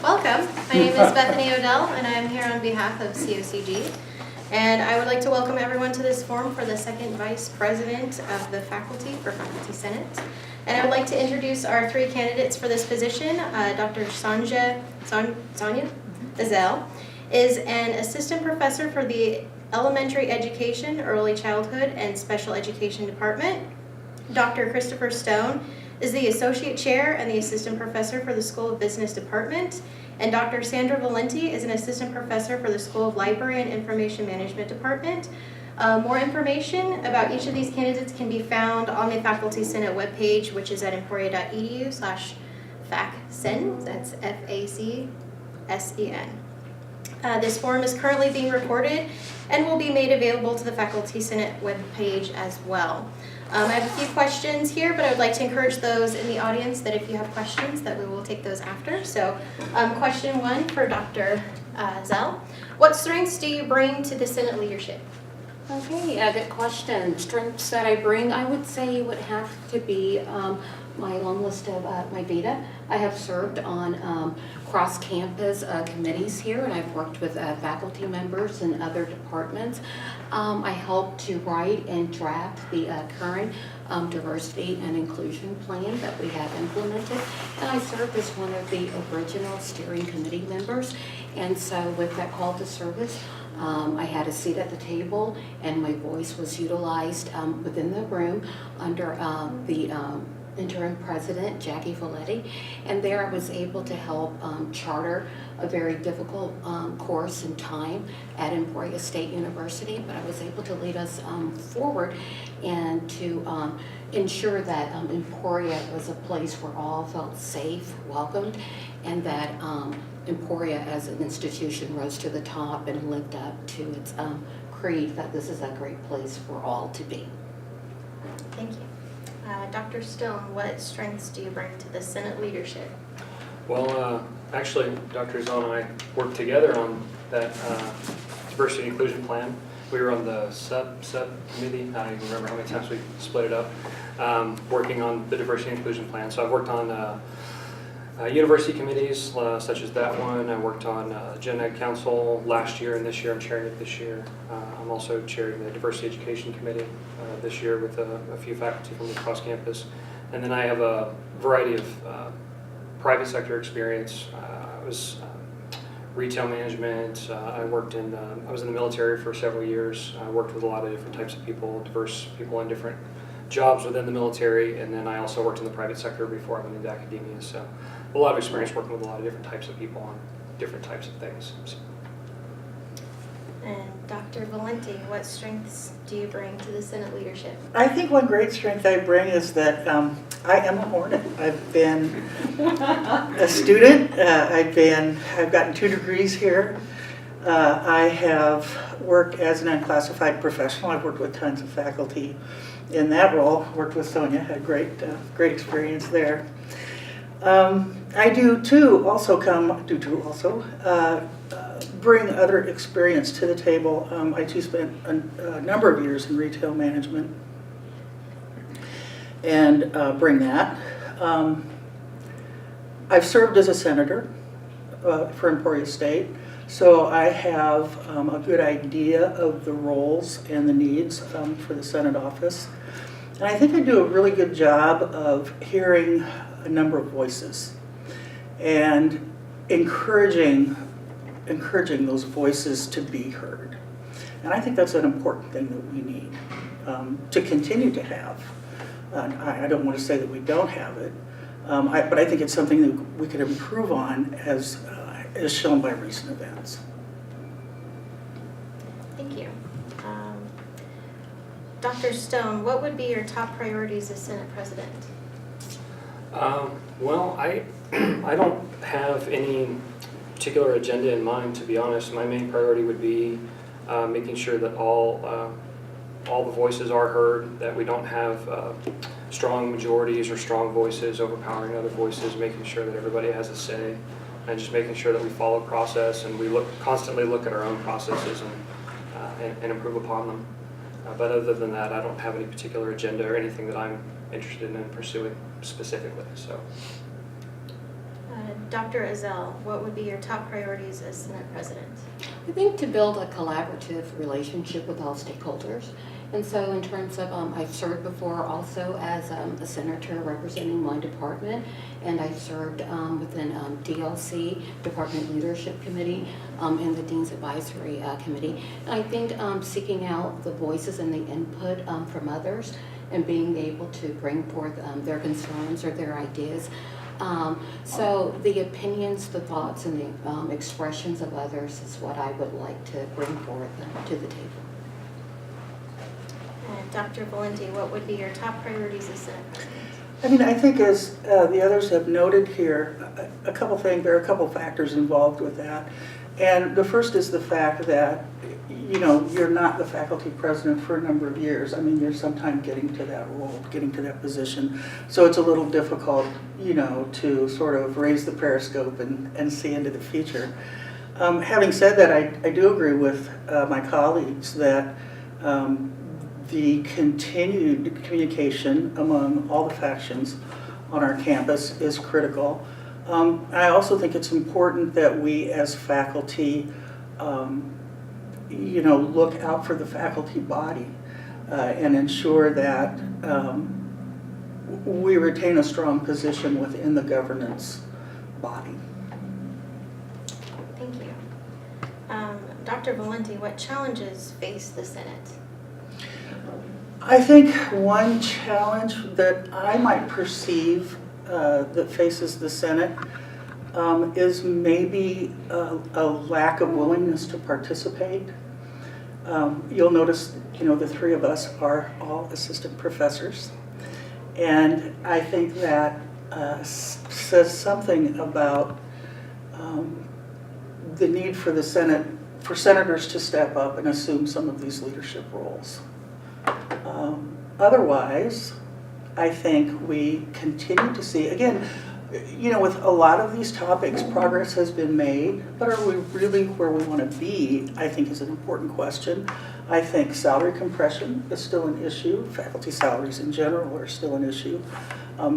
Welcome. My name is Bethany Odell, and I am here on behalf of COCG. And I would like to welcome everyone to this forum for the second Vice President of the Faculty for Faculty Senate. And I would like to introduce our three candidates for this position. Dr. Sonia Ezell is an assistant professor for the Elementary Education, Early Childhood, and Special Education Department. Dr. Christopher Stone is the Associate Chair and the Assistant Professor for the School of Business Department. And Dr. Sandra Valenti is an Assistant Professor for the School of Library and Information Management Department. More information about each of these candidates can be found on the Faculty Senate webpage, which is at emporia.edu/facsen. That's FACSEN. This forum is currently being recorded and will be made available to the Faculty Senate webpage as well. I have a few questions here, but I would like to encourage those in the audience that if you have questions that we will take those after. So question one for Dr. Zell. What strengths do you bring to the Senate leadership? Okay, good question. Strengths that I bring, I would say would have to be my long list of my data. I have served on cross-campus committees here, and I've worked with faculty members in other departments. I helped to write and draft the current diversity and inclusion plan that we have implemented, and I served as one of the original steering committee members. And so with that call to service, I had a seat at the table, and my voice was utilized within the room under the interim president, Jackie Valetti, and there I was able to help charter a very difficult course in time at Emporia State University, but I was able to lead us forward and to ensure that Emporia was a place where all felt safe, welcomed, and that Emporia as an institution rose to the top and lived up to its creed that this is a great place for all to be. Thank you. Dr. Stone, what strengths do you bring to the Senate leadership? Well, actually, Dr. Zell and I worked together on that diversity and inclusion plan. We were on the subcommittee. I don't even remember how many times we split it up, working on the diversity and inclusion plan. So I've worked on university committees such as that one. I worked on Gen Ed Council last year, and this year I'm chairing it this year. I'm also chairing the Diversity Education Committee this year with a few faculty from across campus. And then I have a variety of private sector experience. I was retail management. I was in the military for several years. I worked with a lot of different types of people, diverse people in different jobs within the military, and then I also worked in the private sector before I went into academia. So a lot of experience working with a lot of different types of people on different types of things. So. And Dr. Valenti, what strengths do you bring to the Senate leadership? I think one great strength I bring is that I am a Hornet. I've been a student. I've gotten 2 degrees here. I have worked as an unclassified professional. I've worked with tons of faculty in that role. Worked with Sonia, had great experience there. I do too also bring other experience to the table. I too spent a number of years in retail management and bring that. I've served as a senator for Emporia State, so I have a good idea of the roles and the needs for the Senate office. And I think I do a really good job of hearing a number of voices and encouraging those voices to be heard. And I think that's an important thing that we need to continue to have. I don't want to say that we don't have it, but I think it's something that we could improve on as shown by recent events. Thank you. Dr. Stone, what would be your top priorities as Senate President? Well, I don't have any particular agenda in mind, to be honest. My main priority would be making sure that all the voices are heard, that we don't have strong majorities or strong voices overpowering other voices, making sure that everybody has a say, and just making sure that we follow process and we constantly look at our own processes and improve upon them. But other than that, I don't have any particular agenda or anything that I'm interested in pursuing specifically. So. Dr. Azell, what would be your top priorities as Senate President? I think to build a collaborative relationship with all stakeholders. And so in terms of, I've served before also as a senator representing my department, and I served within DLC, Department Leadership Committee, and the Dean's Advisory Committee. And I think seeking out the voices and the input from others and being able to bring forth their concerns or their ideas. So the opinions, the thoughts, and the expressions of others is what I would like to bring forth to the table. And Dr. Valenti, what would be your top priorities as Senate President? I mean, I think as the others have noted here, a couple things, there are a couple factors involved with that. And the first is the fact that, you know, you're not the faculty president for a number of years. I mean, you're sometime getting to that role, getting to that position. So it's a little difficult, you know, to sort of raise the periscope and see into the future. Having said that, I do agree with my colleagues that the continued communication among all the factions on our campus is critical. I also think it's important that we as faculty, you know, look out for the faculty body and ensure that we retain a strong position within the governance body. Thank you. Dr. Valenti, what challenges face the Senate? I think one challenge that I might perceive that faces the Senate is maybe a lack of willingness to participate. You'll notice, you know, the three of us are all assistant professors. And I think that says something about the need for the Senate, for senators to step up and assume some of these leadership roles. Otherwise, I think we continue to see, again, you know, with a lot of these topics, progress has been made, but are we really where we want to be, I think is an important question. I think salary compression is still an issue. Faculty salaries in general are still an issue.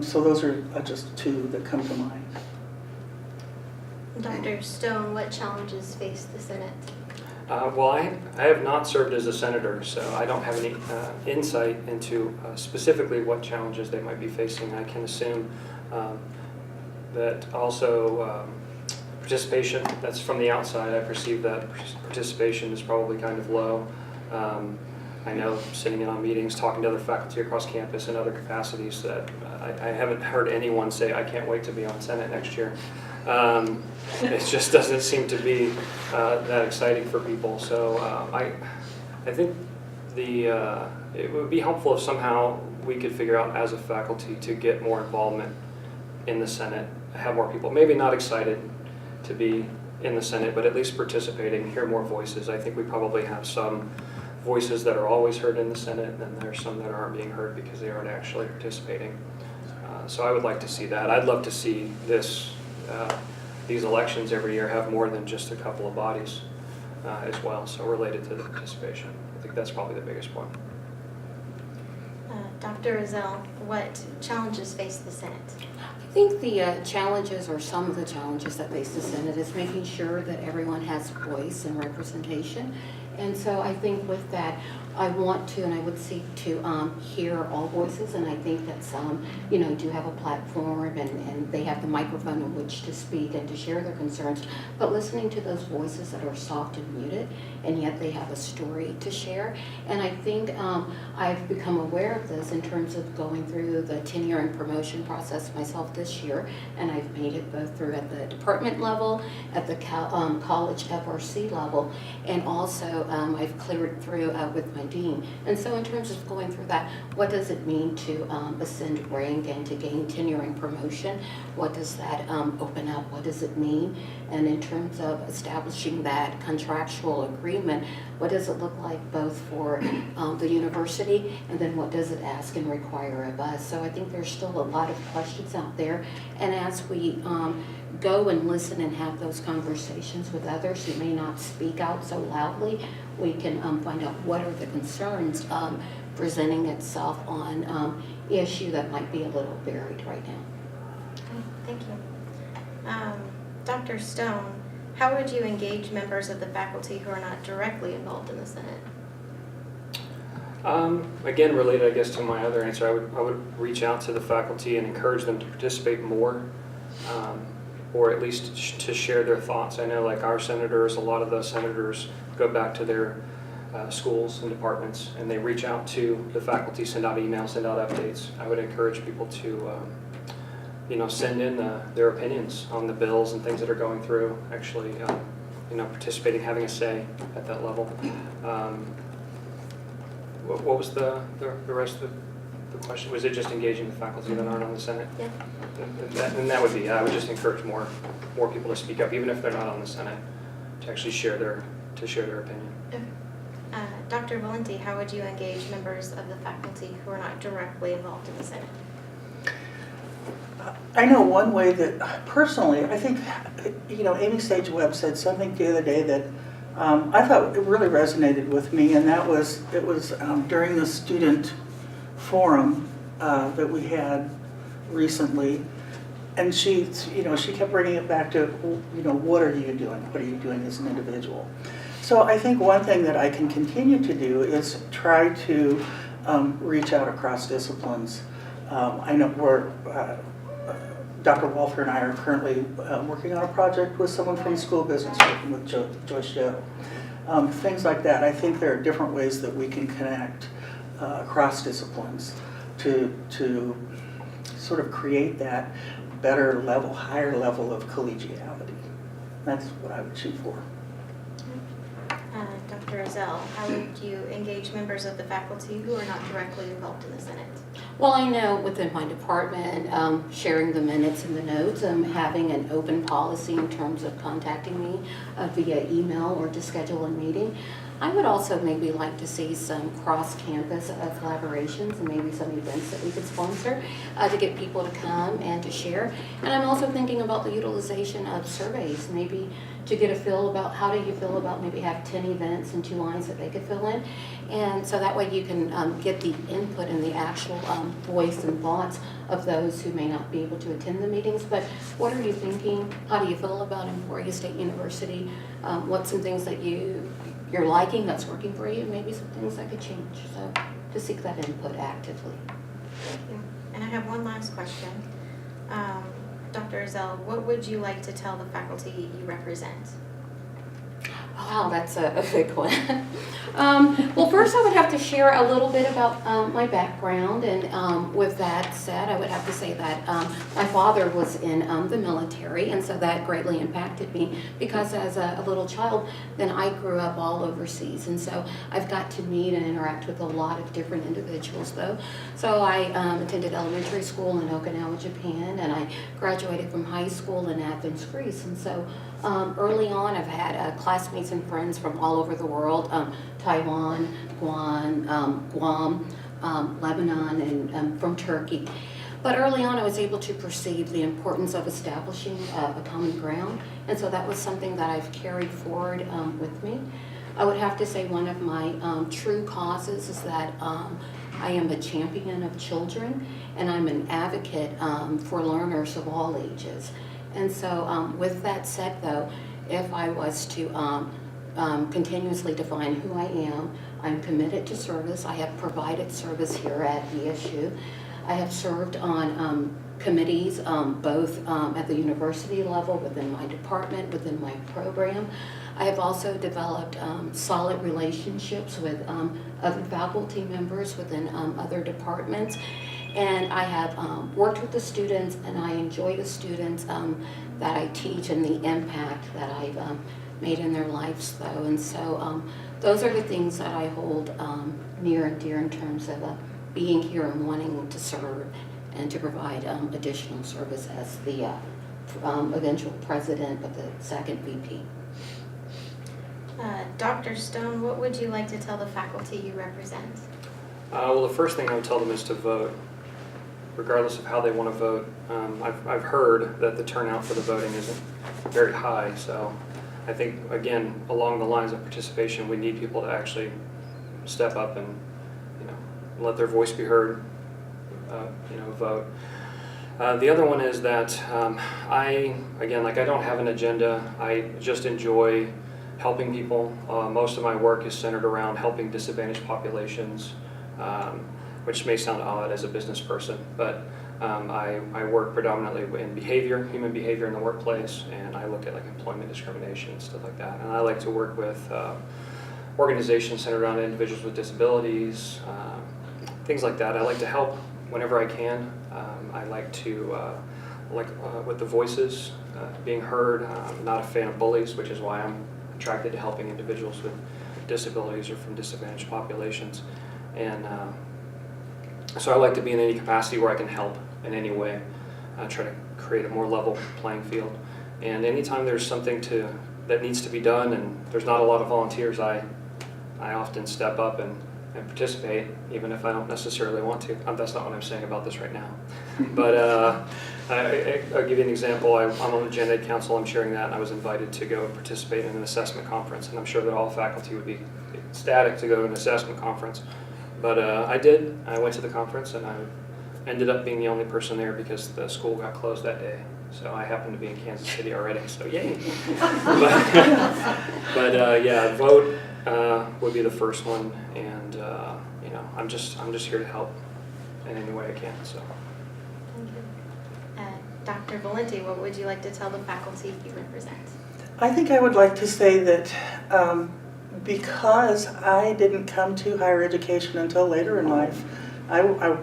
So those are just two that come to mind. Dr. Stone, what challenges face the Senate? Well, I have not served as a senator, so I don't have any insight into specifically what challenges they might be facing. I can assume that also participation, that's from the outside, I perceive that participation is probably kind of low. I know sitting in on meetings, talking to other faculty across campus in other capacities that I haven't heard anyone say, I can't wait to be on Senate next year. It just doesn't seem to be that exciting for people. So I think it would be helpful if somehow we could figure out as a faculty to get more involvement in the Senate, have more people, maybe not excited to be in the Senate, but at least participating, hear more voices. I think we probably have some voices that are always heard in the Senate, and there's some that aren't being heard because they aren't actually participating. So I would like to see that. I'd love to see these elections every year have more than just a couple of bodies as well, so related to the participation. I think that's probably the biggest one. Dr. Azell, what challenges face the Senate? I think the challenges, or some of the challenges that face the Senate, is making sure that everyone has voice and representation. And so I think with that, I want to and I would seek to hear all voices, and I think that some, you know, do have a platform and they have the microphone in which to speak and to share their concerns, but listening to those voices that are soft and muted, and yet they have a story to share. And I think I've become aware of this in terms of going through the tenure and promotion process myself this year, and I've made it both through at the department level, at the college FRC level, and also I've cleared through with my dean. And so in terms of going through that, what does it mean to ascend rank and to gain tenure and promotion? What does that open up? What does it mean? And in terms of establishing that contractual agreement, what does it look like both for the university, and then what does it ask and require of us? So I think there's still a lot of questions out there, and as we go and listen and have those conversations with others who may not speak out so loudly, we can find out what are the concerns presenting itself on issue that might be a little buried right now. Okay, thank you. Dr. Stone, how would you engage members of the faculty who are not directly involved in the Senate? Again, related, I guess, to my other answer, I would reach out to the faculty and encourage them to participate more, or at least to share their thoughts. I know, like our senators, a lot of those senators go back to their schools and departments, and they reach out to the faculty, send out emails, send out updates. I would encourage people to, send in their opinions on the bills and things that are going through. Actually, participating, having a say at that level. What was the rest of the question? Was it just engaging the faculty that aren't on the Senate? Yeah. And that would be, I would just encourage more people to speak up, even if they're not on the Senate, to actually share their opinion. Okay. Dr. Valenti, how would you engage members of the faculty who are not directly involved in the Senate? I know one way that, personally, I think, Amy Sage Webb said something the other day that I thought it really resonated with me, and it was during the student forum that we had recently, and she kept bringing it back to, what are you doing? What are you doing as an individual? So I think one thing that I can continue to do is try to reach out across disciplines. I know Dr. Walther and I are currently working on a project with someone from school business, working with Joyce Joe. Things like that. I think there are different ways that we can connect across disciplines to sort of create that better level, higher level of collegiality. That's what I would shoot for. Dr. Ezell, how would you engage members of the faculty who are not directly involved in the Senate? Well, I know within my department, sharing the minutes and the notes, having an open policy in terms of contacting me via email or to schedule a meeting. I would also maybe like to see some cross-campus collaborations and maybe some events that we could sponsor to get people to come and to share. And I'm also thinking about the utilization of surveys, maybe to get a feel about how do you feel about maybe have 10 events and 2 lines that they could fill in. And so that way you can get the input and the actual voice and thoughts of those who may not be able to attend the meetings. But what are you thinking? How do you feel about Emporia State University? What's some things that you're liking that's working for you? Maybe some things that could change. So to seek that input actively. Thank you. And I have one last question. Dr. Ezell, what would you like to tell the faculty you represent? Wow, that's a big one. Well, first I would have to share a little bit about my background, and with that said, I would have to say that my father was in the military, and so that greatly impacted me because as a little child, then I grew up all overseas, and so I've got to meet and interact with a lot of different individuals though. So I attended elementary school in Okinawa, Japan, and I graduated from high school in Athens, Greece, and so early on I've had classmates and friends from all over the world, Taiwan, Guam, Lebanon, and from Turkey. But early on I was able to perceive the importance of establishing a common ground, and so that was something that I've carried forward with me. I would have to say one of my true causes is that I am a champion of children, and I'm an advocate for learners of all ages. And so with that said though, if I was to continuously define who I am, I'm committed to service. I have provided service here at ESU. I have served on committees both at the university level, within my department, within my program. I have also developed solid relationships with other faculty members within other departments. And I have worked with the students, and I enjoy the students that I teach and the impact that I've made in their lives though. And so those are the things that I hold near and dear in terms of being here and wanting to serve and to provide additional service as the eventual president of the second VP. Dr. Stone, what would you like to tell the faculty you represent? Well, the first thing I would tell them is to vote, regardless of how they want to vote. I've heard that the turnout for the voting isn't very high, so I think, again, along the lines of participation, we need people to actually step up and, let their voice be heard, vote. The other one is that I don't have an agenda. I just enjoy helping people. Most of my work is centered around helping disadvantaged populations, which may sound odd as a business person, but I work predominantly in human behavior in the workplace, and I look at like employment discrimination and stuff like that. And I like to work with organizations centered around individuals with disabilities, things like that. I like to help whenever I can. I like to, with the voices being heard. I'm not a fan of bullies, which is why I'm attracted to helping individuals with disabilities or from disadvantaged populations. And so I like to be in any capacity where I can help in any way, try to create a more level playing field. And anytime there's something that needs to be done and there's not a lot of volunteers, I often step up and participate, even if I don't necessarily want to. That's not what I'm saying about this right now. But I'll give you an example. I'm on the Gen Ed Council. I'm sharing that, and I was invited to go participate in an assessment conference, and I'm sure that all faculty would be ecstatic to go to an assessment conference. But I did. I went to the conference, and I ended up being the only person there because the school got closed that day. So I happened to be in Kansas City already, so yay. but yeah, vote would be the first one, and I'm just here to help in any way I can. So. Thank you. Dr. Valenti, what would you like to tell the faculty you represent? I think I would like to say that because I didn't come to higher education until later in life, I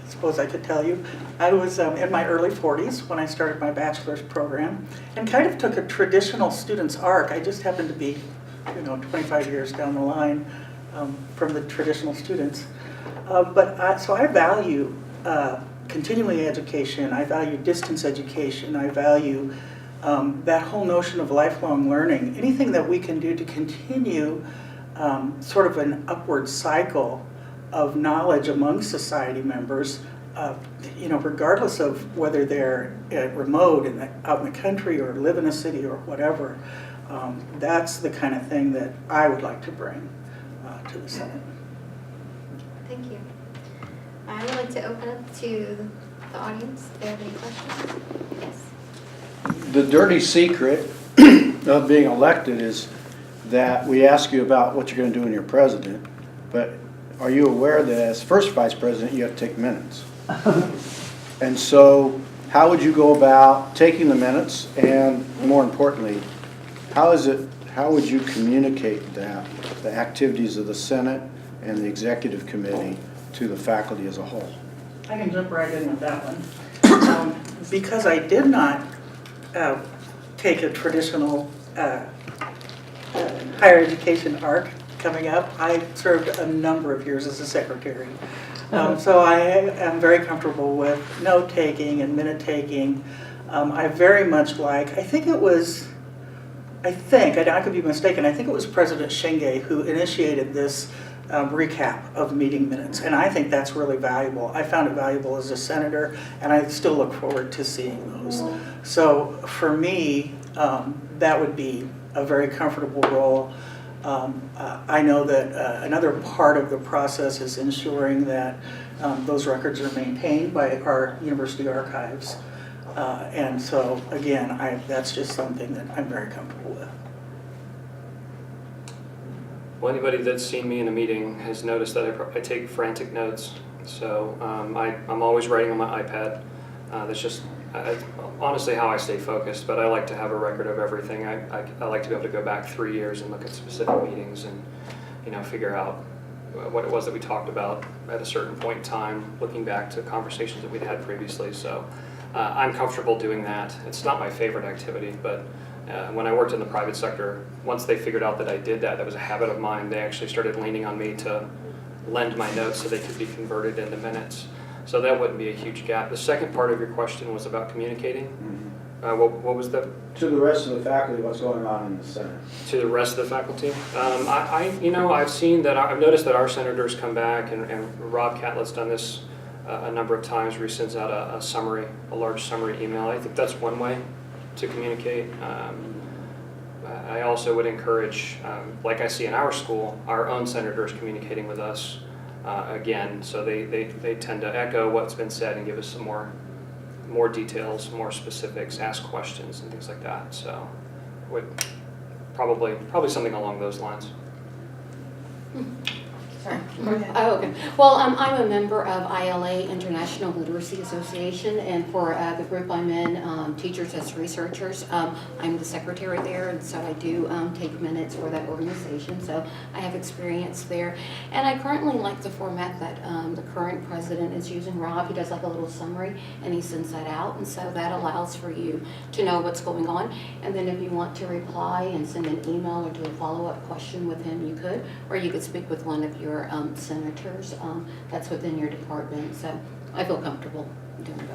suppose I could tell you, I was in my early 40s when I started my bachelor's program and kind of took a traditional student's arc. I just happened to be 25 years down the line from the traditional students. So I value continuing education, I value distance education, I value that whole notion of lifelong learning. Anything that we can do to continue sort of an upward cycle of knowledge among society members, regardless of whether they're remote out in the country or live in a city or whatever. That's the kind of thing that I would like to bring to the Senate. Thank you. I would like to open up to the audience. If they have any questions? Yes. The dirty secret of being elected is that we ask you about what you're going to do when you're president, but are you aware that as first vice president you have to take minutes? And so how would you go about taking the minutes, and more importantly, how would you communicate that, the activities of the Senate and the executive committee, to the faculty as a whole? I can jump right in with that one. Because I did not take a traditional higher education arc coming up, I served a number of years as a secretary. So I am very comfortable with note-taking and minute-taking. I very much like, I could be mistaken, I think it was President Shenge who initiated this recap of meeting minutes, and I think that's really valuable. I found it valuable as a senator, and I still look forward to seeing those. So for me, that would be a very comfortable role. I know that another part of the process is ensuring that those records are maintained by our university archives. And so again, that's just something that I'm very comfortable with. Well, anybody that's seen me in a meeting has noticed that I take frantic notes. So I'm always writing on my iPad. That's just honestly how I stay focused, but I like to have a record of everything. I like to be able to go back 3 years and look at specific meetings and figure out what it was that we talked about at a certain point in time, looking back to conversations that we'd had previously. So I'm comfortable doing that. It's not my favorite activity, but when I worked in the private sector, once they figured out that I did that was a habit of mine, they actually started leaning on me to lend my notes so they could be converted into minutes. So that wouldn't be a huge gap. The second part of your question was about communicating. What was that? To the rest of the faculty, what's going on in the Senate? To the rest of the faculty? I've seen that, I've noticed that our senators come back, and Rob Catlett's done this a number of times where he sends out a large summary email. I think that's one way to communicate. I also would encourage, like I see in our school, our own senators communicating with us again, so they tend to echo what's been said and give us some more more details, more specifics, ask questions and things like that. So would probably something along those lines. Sorry. Go ahead. Oh, okay. Well, I'm a member of ILA, International Literacy Association, and for the group I'm in, Teachers as Researchers, I'm the secretary there, and so I do take minutes for that organization, so I have experience there. And I currently like the format that the current president is using, Rob. He does like a little summary, and he sends that out, and so that allows for you to know what's going on. And then if you want to reply and send an email or do a follow-up question with him, you could, or you could speak with one of your senators that's within your department. So I feel comfortable doing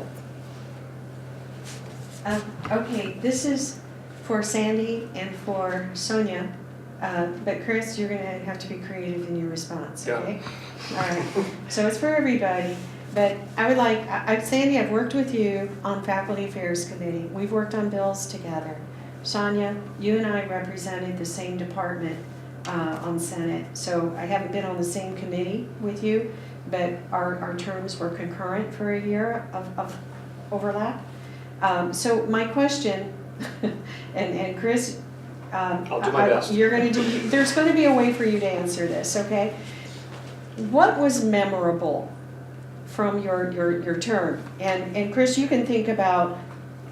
both. Okay, this is for Sandy and for Sonia, but Chris, you're gonna have to be creative in your response, Yeah. okay? All right, so it's for everybody, but I would like, Sandy, I've worked with you on Faculty Affairs Committee. We've worked on bills together. Sonia, you and I represented the same department on Senate, so I haven't been on the same committee with you, but our terms were concurrent for a year of overlap. So my question, and Chris, I'll do my best. There's gonna be a way for you to answer this, okay? What was memorable from your term? And Chris, you can think about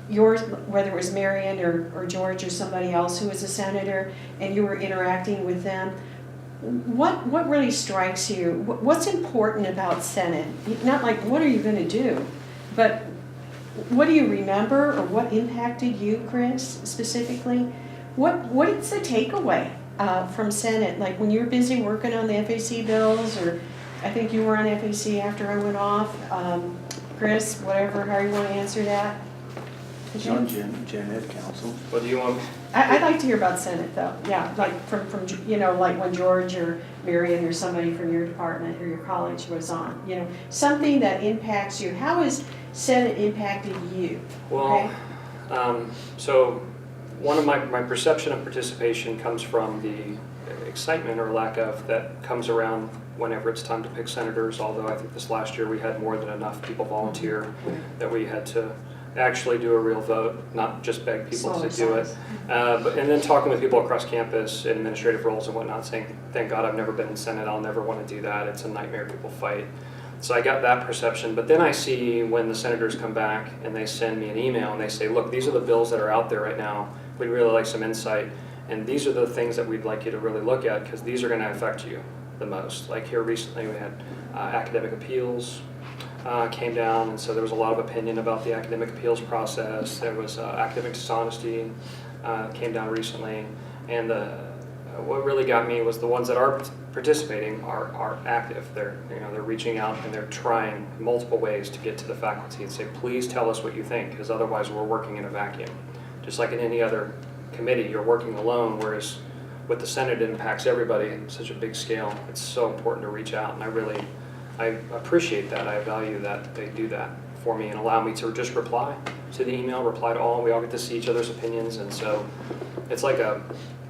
yours, whether it was Marion or George or somebody else who was a senator, and you were interacting with them. What really strikes you? What's important about Senate? Not like, what are you gonna do? But what do you remember, or what impacted you, Chris, specifically? What is the takeaway from Senate? Like when you were busy working on the FAC bills, or I think you were on FAC after I went off. Chris, whatever, how you want to answer that? It's on Gen Ed Council. What do you want? I'd like to hear about Senate though. Yeah, like from like when George or Marion or somebody from your department or your college was on. Something that impacts you. How has Senate impacted you? Well, so one of my perception of participation comes from the excitement or lack of that comes around whenever it's time to pick senators, although I think this last year we had more than enough people volunteer that we had to actually do a real vote, not just beg people to do it. And then talking with people across campus in administrative roles and whatnot, saying, thank God I've never been in Senate, I'll never want to do that, it's a nightmare people fight. So I got that perception, but then I see when the senators come back and they send me an email and they say, look, these are the bills that are out there right now, we'd really like some insight, and these are the things that we'd like you to really look at because these are going to affect you the most. Like here recently we had academic appeals came down, and so there was a lot of opinion about the academic appeals process. There was academic dishonesty came down recently, and what really got me was the ones that are participating are active. They're reaching out and they're trying multiple ways to get to the faculty and say, please tell us what you think, because otherwise we're working in a vacuum. Just like in any other committee, you're working alone, whereas with the Senate it impacts everybody at such a big scale. It's so important to reach out, and I appreciate that. I value that they do that for me and allow me to just reply to the email, reply to all. We all get to see each other's opinions, and so it's like a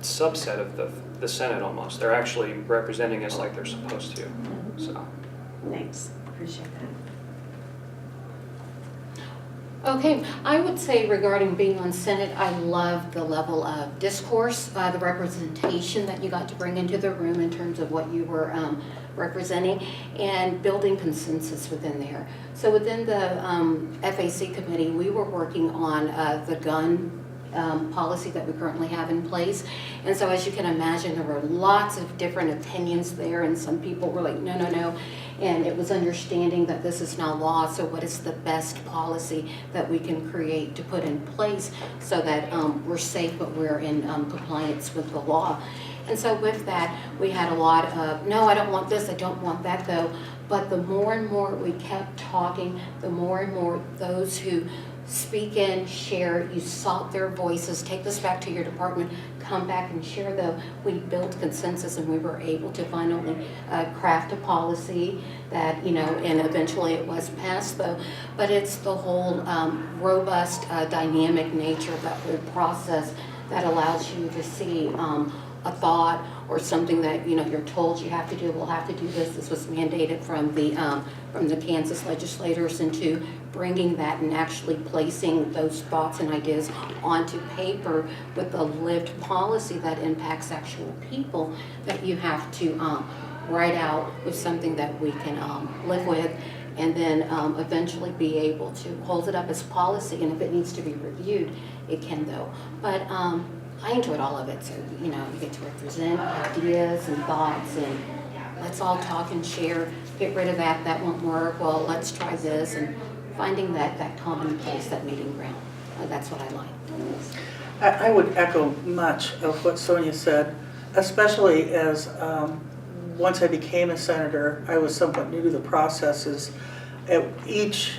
subset of the Senate almost. They're actually representing us like they're supposed to. So. Thanks, appreciate that. Okay, I would say regarding being on Senate, I love the level of discourse, the representation that you got to bring into the room in terms of what you were representing, and building consensus within there. So within the FAC committee, we were working on the gun policy that we currently have in place. And so as you can imagine, there were lots of different opinions there, and some people were like, no, no, no. And it was understanding that this is now law, so what is the best policy that we can create to put in place so that we're safe but we're in compliance with the law. And so with that, we had a lot of, no, I don't want this, I don't want that though. But the more and more we kept talking, the more and more those who speak in, share, you sought their voices, take this back to your department, come back and share them. We built consensus and we were able to finally craft a policy that, and eventually it was passed though, but it's the whole robust, dynamic nature of that whole process that allows you to see a thought or something that, you know, you're told you have to do, we'll have to do this. This was mandated from the Kansas legislators, into bringing that and actually placing those thoughts and ideas onto paper with a lived policy that impacts actual people, that you have to write out with something that we can live with, and then eventually be able to hold it up as policy, and if it needs to be reviewed, it can though. But I enjoyed all of it, so, you know, you get to represent ideas and thoughts, and let's all talk and share, get rid of that won't work, well, let's try this, and finding that common place, that meeting ground. That's what I like. I would echo much of what Sonia said, especially as once I became a senator, I was somewhat new to the processes. At each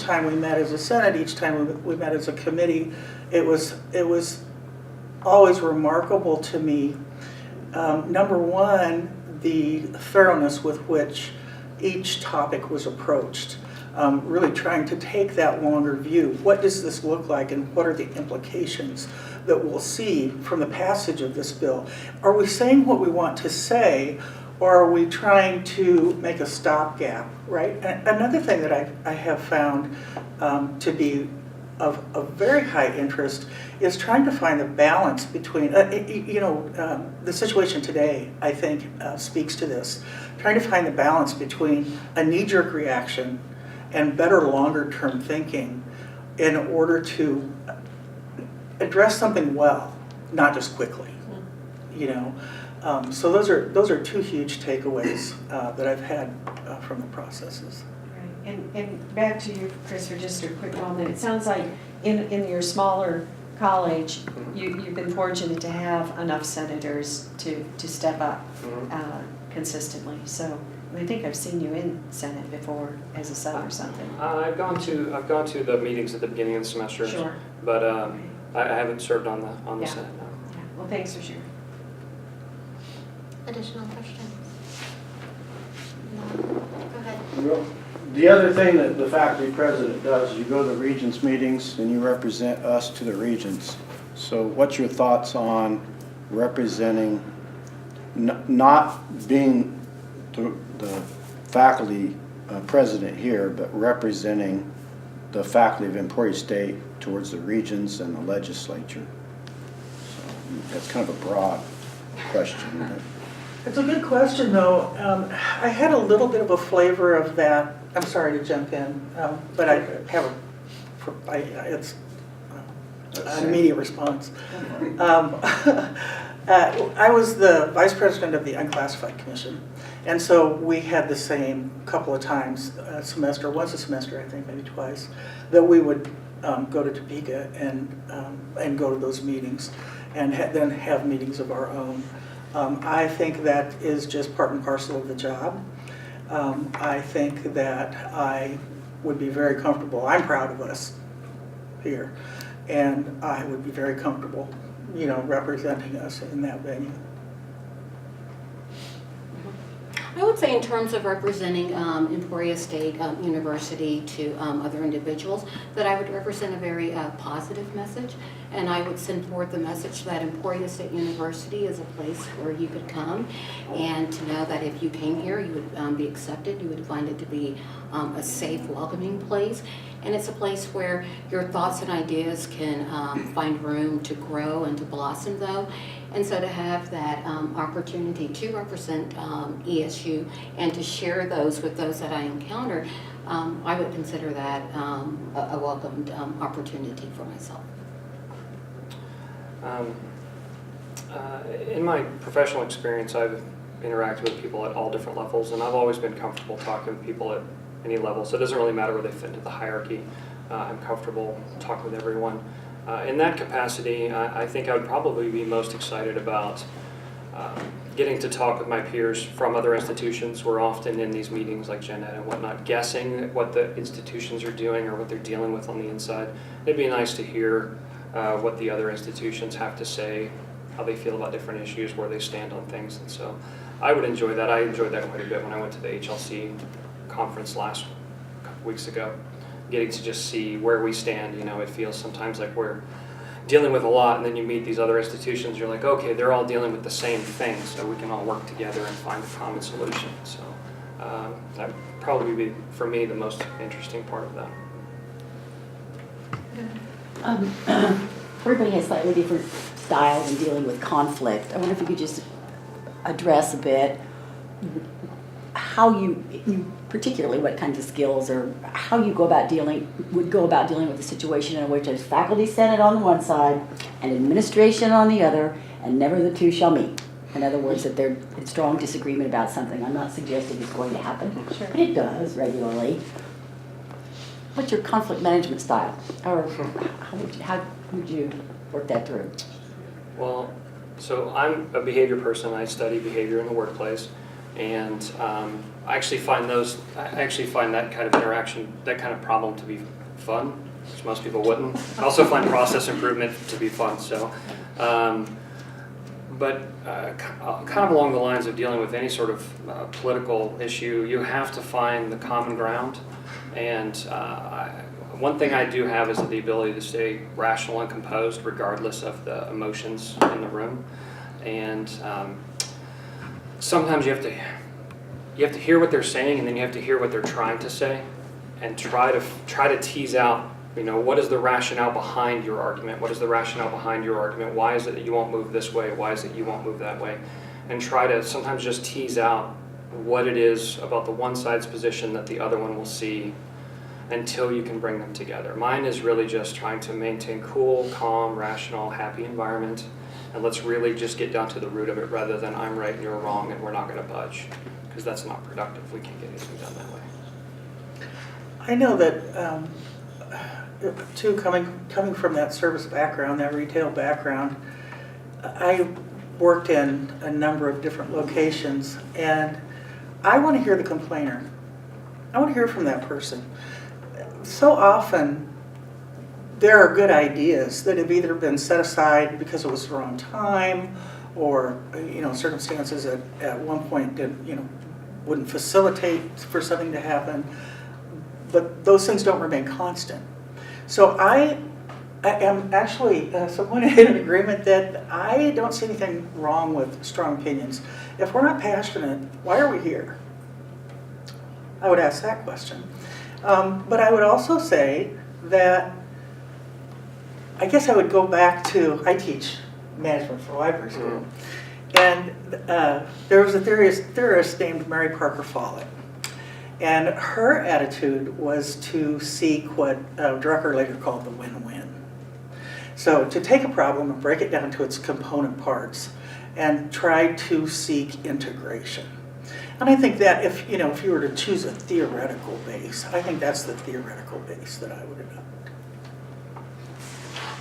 time we met as a Senate, each time we met as a committee, it was always remarkable to me. Number one, the thoroughness with which each topic was approached. Really trying to take that longer view. What does this look like, and what are the implications that we'll see from the passage of this bill? Are we saying what we want to say, or are we trying to make a stopgap, right? And another thing that I have found to be of very high interest is trying to find the balance between, the situation today, I think, speaks to this. Trying to find the balance between a knee-jerk reaction and better longer-term thinking in order to address something well, not just quickly, you know. So those are two huge takeaways that I've had from the processes. Right. And back to you, Chris, for just a quick moment. It sounds like in your smaller college, you've been fortunate to have enough senators to step up consistently. So I think I've seen you in Senate before as a sub or something. I've gone to the meetings at the beginning of the semester. Sure. But I haven't served on the Yeah. Senate, no. Yeah. Well, thanks for sharing. Additional questions? No. Go ahead. Well, the other thing that the faculty president does, you go to the regents meetings and you represent us to the regents. So what's your thoughts on representing, not being the faculty president here, but representing the faculty of Emporia State towards the regions and the legislature? So that's kind of a broad question. It's a good question, though. I had a little bit of a flavor of that. I'm sorry to jump in, but I have it's an immediate response. I was the vice president of the Unclassified Commission, and so we had the same couple of times a semester, once a semester, I think, maybe twice, that we would go to Topeka and go to those meetings, and then have meetings of our own. I think that is just part and parcel of the job. I think that I would be very comfortable. I'm proud of us here, and I would be very comfortable, you know, representing us in that venue. I would say in terms of representing Emporia State University to other individuals, that I would represent a very positive message, and I would send forth the message that Emporia State University is a place where you could come, and to know that if you came here, you would be accepted, you would find it to be a safe, welcoming place, and it's a place where your thoughts and ideas can find room to grow and to blossom, though. And so to have that opportunity to represent ESU and to share those with those that I encounter, I would consider that a welcomed opportunity for myself. In my professional experience, I've interacted with people at all different levels, and I've always been comfortable talking with people at any level. So it doesn't really matter where they fit into the hierarchy. I'm comfortable talking with everyone. In that capacity, I think I would probably be most excited about getting to talk with my peers from other institutions. We're often in these meetings like Gen Ed and whatnot, guessing what the institutions are doing or what they're dealing with on the inside. It'd be nice to hear what the other institutions have to say, how they feel about different issues, where they stand on things. And so I would enjoy that. I enjoyed that quite a bit when I went to the HLC conference last couple weeks ago. Getting to just see where we stand, you know, it feels sometimes like we're dealing with a lot, and then you meet these other institutions, you're like, okay, they're all dealing with the same thing, so we can all work together and find a common solution. So that would probably be, for me, the most interesting part of that. Everybody has slightly different styles in dealing with conflict. I wonder if you could just address a bit how you particularly what kinds of skills or how you would go about dealing with a situation in which there's faculty senate on the one side and administration on the other, and never the two shall meet. In other words, that they're in strong disagreement about something. I'm not suggesting it's going to happen, Sure. but it does regularly. What's your conflict management style? Or how would you work that through? Well, so I'm a behavior person. I study behavior in the workplace, and I actually find that kind of interaction, that kind of problem to be fun, which most people wouldn't. I also find process improvement to be fun. So, but kind of along the lines of dealing with any sort of political issue, you have to find the common ground. And one thing I do have is the ability to stay rational and composed regardless of the emotions in the room. And sometimes you have to hear what they're saying, and then you have to hear what they're trying to say, and try to tease out, what is the rationale behind your argument? What is the rationale behind your argument? Why is it that you won't move this way? Why is it you won't move that way? And try to sometimes just tease out what it is about the one side's position that the other one will see until you can bring them together. Mine is really just trying to maintain cool, calm, rational, happy environment, and let's really just get down to the root of it rather than I'm right and you're wrong and we're not going to budge, because that's not productive. We can't get anything done that way. I know that, too, coming from that service background, that retail background, I worked in a number of different locations, and I want to hear the complainer. I want to hear from that person. So often, there are good ideas that have either been set aside because it was the wrong time, or circumstances at one point wouldn't facilitate for something to happen. But those things don't remain constant. So I am actually somewhat in agreement that I don't see anything wrong with strong opinions. If we're not passionate, why are we here? I would ask that question. But I would also say that I guess I would go back to, I teach management for library school, and there was a theorist named Mary Parker Follett. And her attitude was to seek what Drucker later called the win-win. So to take a problem and break it down to its component parts and try to seek integration. And I think that if you were to choose a theoretical base, I think that's the theoretical base that I would adopt.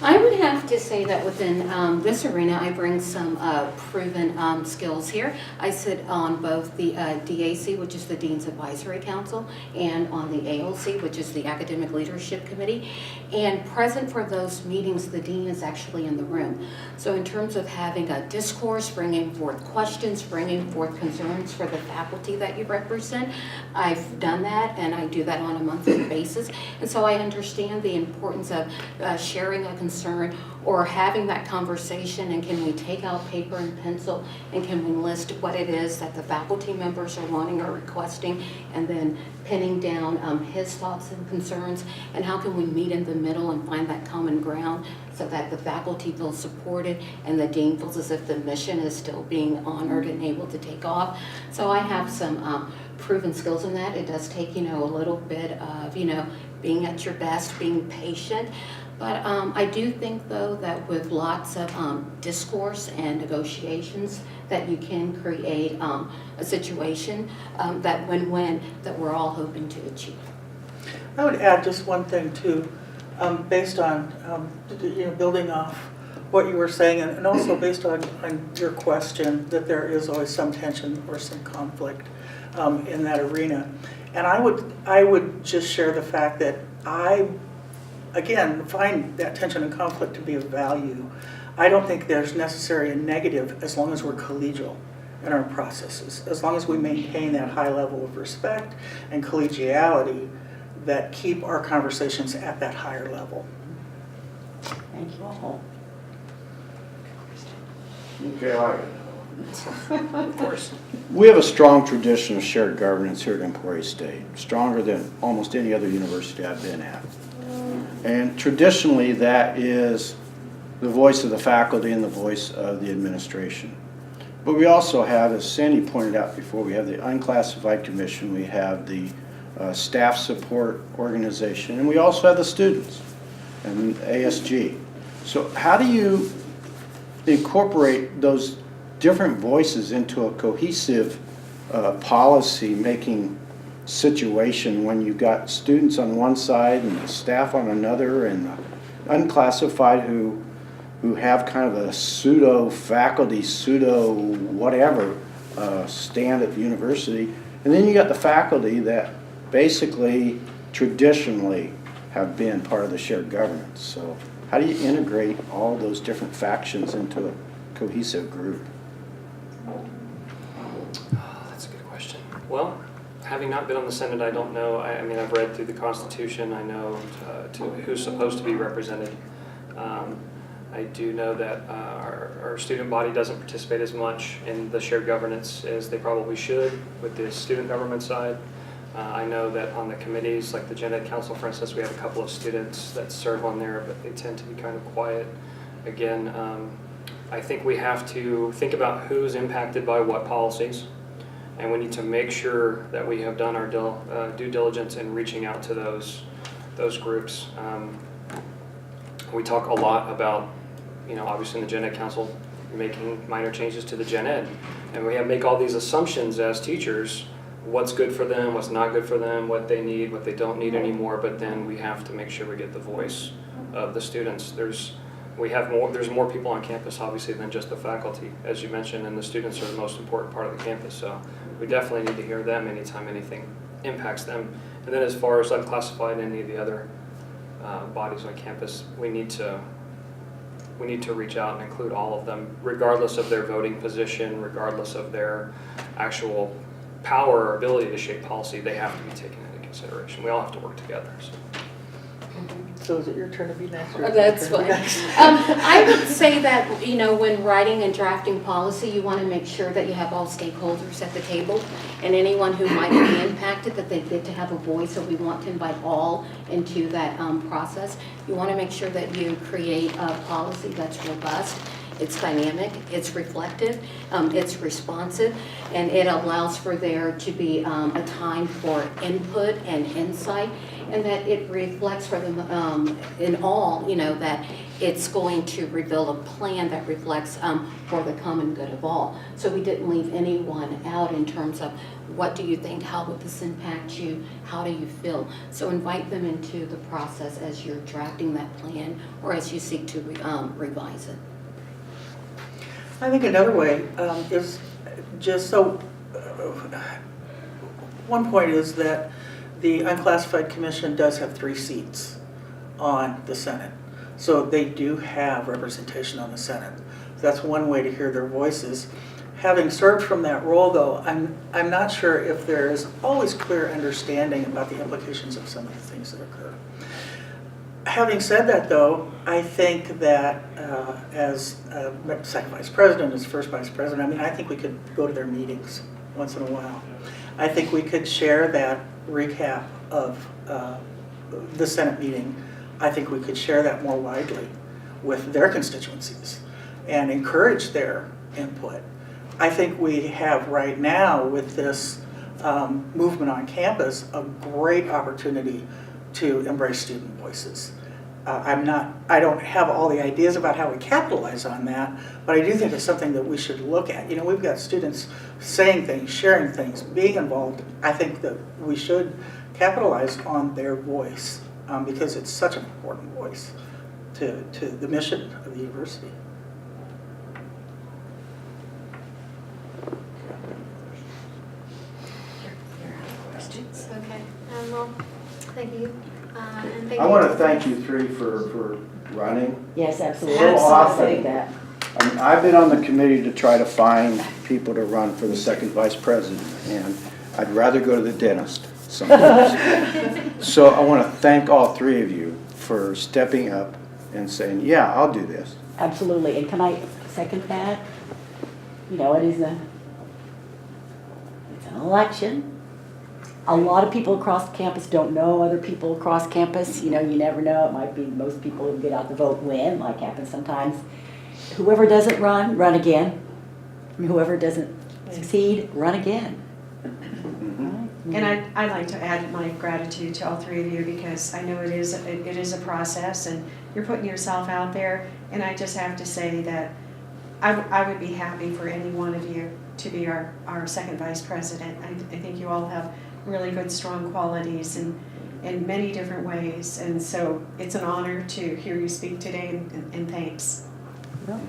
I would have to say that within this arena, I bring some proven skills here. I sit on both the DAC, which is the Dean's Advisory Council, and on the ALC, which is the Academic Leadership Committee. And present for those meetings, the Dean is actually in the room. So in terms of having a discourse, bringing forth questions, bringing forth concerns for the faculty that you represent, I've done that, and I do that on a monthly basis. And so I understand the importance of sharing a concern or having that conversation, and can we take out paper and pencil and can we list what it is that the faculty members are wanting or requesting, and then pinning down his thoughts and concerns, and how can we meet in the middle and find that common ground so that the faculty feels supported and the dean feels as if the mission is still being honored and able to take off. So I have some proven skills in that. It does take a little bit of being at your best, being patient. But I do think, though, that with lots of discourse and negotiations, that you can create a situation, that win-win, that we're all hoping to achieve. I would add just one thing, too, based on building off what you were saying, and also based on your question, that there is always some tension or some conflict in that arena. And I would just share the fact that I, again, find that tension and conflict to be of value. I don't think there's necessarily a negative as long as we're collegial in our processes, as long as we maintain that high level of respect and collegiality that keep our conversations at that higher level. Thank you all. Okay, I like it. Of course. We have a strong tradition of shared governance here at Emporia State, stronger than almost any other university I've been at. And traditionally, that is the voice of the faculty and the voice of the administration. But we also have, as Sandy pointed out before, we have the Unclassified Commission, we have the Staff Support Organization, and we also have the students and ASG. So how do you incorporate those different voices into a cohesive policy-making situation when you've got students on one side and the staff on another and unclassified who have kind of a pseudo-faculty, pseudo-whatever stand at the university, and then you got the faculty that basically traditionally have been part of the shared governance. So how do you integrate all those different factions into a cohesive group? That's a good question. Well, having not been on the Senate, I don't know. I mean, I've read through the Constitution. I know who's supposed to be represented. I do know that our student body doesn't participate as much in the shared governance as they probably should with the student government side. I know that on the committees, like the Gen Ed Council, for instance, we have a couple of students that serve on there, but they tend to be kind of quiet. Again, I think we have to think about who's impacted by what policies, and we need to make sure that we have done our due diligence in reaching out to those groups. We talk a lot about, obviously in the Gen Ed Council, making minor changes to the Gen Ed, and we have to make all these assumptions as teachers, what's good for them, what's not good for them, what they need, what they don't need anymore, but then we have to make sure we get the voice of the students. There's more people on campus, obviously, than just the faculty, as you mentioned, and the students are the most important part of the campus, so we definitely need to hear them anytime anything impacts them. And then as far as unclassified and any of the other bodies on campus, we need to reach out and include all of them, regardless of their voting position, regardless of their actual power or ability to shape policy. They have to be taken into consideration. We all have to work together. So is it your turn to be next? or That's my turn to be fine. next? I would say that, when writing and drafting policy, you want to make sure that you have all stakeholders at the table, and anyone who might be impacted, that they get to have a voice, so we want to invite all into that process. You want to make sure that you create a policy that's robust, it's dynamic, it's reflective, it's responsive, and it allows for there to be a time for input and insight, and that it reflects for them in all, that it's going to reveal a plan that reflects for the common good of all. So we didn't leave anyone out in terms of what do you think, how would this impact you, how do you feel? So invite them into the process as you're drafting that plan or as you seek to revise it. I think another way is just so, one point is that the Unclassified Commission does have 3 seats on the Senate. So they do have representation on the Senate. That's one way to hear their voices. Having served from that role, though, I'm not sure if there is always clear understanding about the implications of some of the things that occur. Having said that, though, I think that as second vice president, as first vice president, I think we could go to their meetings once in a while. I think we could share that recap of the Senate meeting. I think we could share that more widely with their constituencies and encourage their input. I think we have right now with this movement on campus a great opportunity to embrace student voices. I don't have all the ideas about how we capitalize on that, but I do think it's something that we should look at. We've got students saying things, sharing things, being involved. I think that we should capitalize on their voice because it's such an important voice to the mission of the university. Okay, well, thank you. And thank I you want to thank you 3 for running. Yes, absolutely. So often. Say that. I've been on the committee to try to find people to run for the second vice president, and I'd rather go to the dentist sometimes. So I want to thank all 3 of you for stepping up and saying, yeah, I'll do this. Absolutely. And can I second that. You know, it's an election. A lot of people across campus don't know other people across campus. You know, you never know. It might be most people who get out the vote win, like happens sometimes. Whoever doesn't run, run again. And whoever doesn't succeed, run again. And I'd like to add my gratitude to all three of you because I know it is a process and you're putting yourself out there. And I just have to say that I would be happy for any one of you to be our second vice president. I think you all have really good, strong qualities in many different ways. And so it's an honor to hear you speak today and thanks. Well,